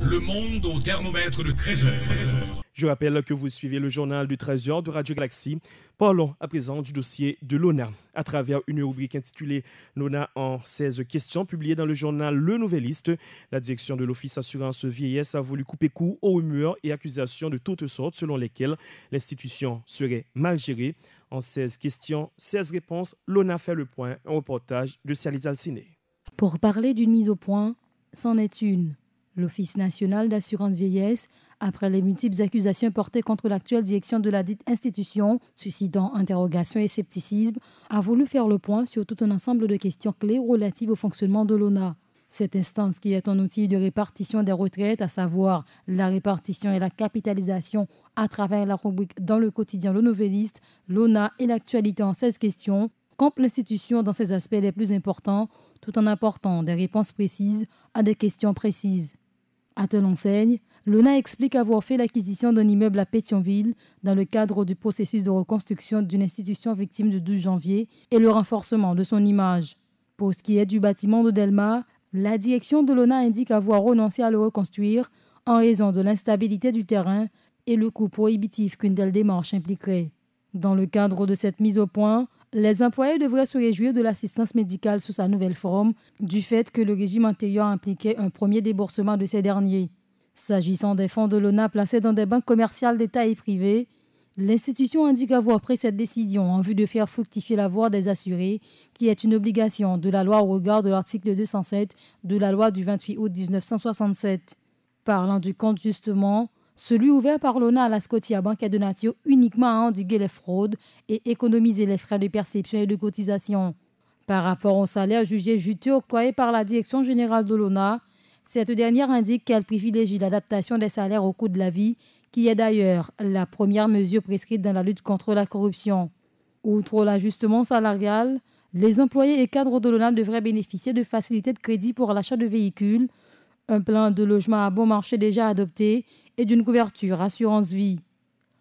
Le monde au thermomètre de 13 heures. Je rappelle que vous suivez le journal de 13 heures de Radio Galaxie. Parlons à présent du dossier de l'ONA. À travers une rubrique intitulée l'ONA en 16 questions, publiée dans le journal Le Nouvelliste, la direction de l'Office Assurance Vieillesse a voulu couper court aux rumeurs et accusations de toutes sortes selon lesquelles l'institution serait mal gérée. En 16 questions, 16 réponses, l'ONA fait le point. Un reportage de Cialis Alciné. Pour parler d'une mise au point, c'en est une. L'Office national d'assurance vieillesse, après les multiples accusations portées contre l'actuelle direction de la dite institution, suscitant interrogations et scepticisme, a voulu faire le point sur tout un ensemble de questions clés relatives au fonctionnement de l'ONA. Cette instance, qui est un outil de répartition des retraites, à savoir la répartition et la capitalisation à travers la rubrique dans le quotidien Le Nouvelliste, l'ONA et l'actualité en 16 questions, campe l'institution dans ses aspects les plus importants, tout en apportant des réponses précises à des questions précises. À telle enseigne, l'ONA explique avoir fait l'acquisition d'un immeuble à Pétionville dans le cadre du processus de reconstruction d'une institution victime du 12 janvier et le renforcement de son image. Pour ce qui est du bâtiment de Delma, la direction de l'ONA indique avoir renoncé à le reconstruire en raison de l'instabilité du terrain et le coût prohibitif qu'une telle démarche impliquerait. Dans le cadre de cette mise au point, les employés devraient se réjouir de l'assistance médicale sous sa nouvelle forme, du fait que le régime antérieur impliquait un premier déboursement de ces derniers. S'agissant des fonds de l'ONA placés dans des banques commerciales d'État et privées, l'institution indique avoir pris cette décision en vue de faire fructifier l'avoir des assurés, qui est une obligation de la loi au regard de l'article 207 de la loi du 28 août 1967. Parlant du compte justement, celui ouvert par l'ONA à la Scotiabank est de nature uniquement à endiguer les fraudes et économiser les frais de perception et de cotisation. Par rapport au salaire jugé juteux octroyé par la direction générale de l'ONA, cette dernière indique qu'elle privilégie l'adaptation des salaires au coût de la vie, qui est d'ailleurs la première mesure prescrite dans la lutte contre la corruption. Outre l'ajustement salarial, les employés et cadres de l'ONA devraient bénéficier de facilités de crédit pour l'achat de véhicules, un plan de logement à bon marché déjà adopté et d'une couverture assurance vie.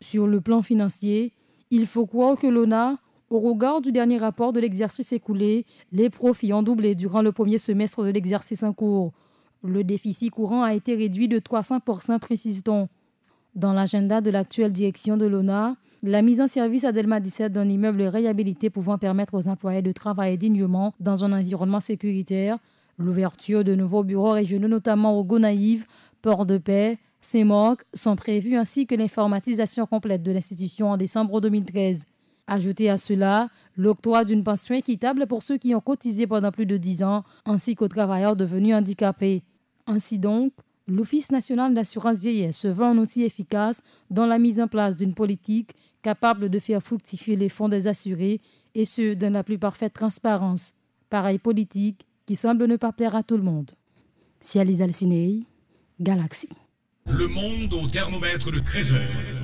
Sur le plan financier, il faut croire que l'ONA, au regard du dernier rapport de l'exercice écoulé, les profits ont doublé durant le premier semestre de l'exercice en cours. Le déficit courant a été réduit de 300%, précise-t-on. Dans l'agenda de l'actuelle direction de l'ONA, la mise en service à Delma 17 d'un immeuble réhabilité pouvant permettre aux employés de travailler dignement dans un environnement sécuritaire, l'ouverture de nouveaux bureaux régionaux, notamment au Gonaïves, Port-de-Paix, Saint-Marc, sont prévus, ainsi que l'informatisation complète de l'institution en décembre 2013. Ajoutez à cela l'octroi d'une pension équitable pour ceux qui ont cotisé pendant plus de 10 ans, ainsi qu'aux travailleurs devenus handicapés. Ainsi donc, l'Office national d'assurance vieillesse se veut un outil efficace dans la mise en place d'une politique capable de faire fructifier les fonds des assurés, et ce, dans la plus parfaite transparence. Pareille politique qui semble ne pas plaire à tout le monde. Cialis Alciné, Galaxie. Le monde au thermomètre de 13 heures.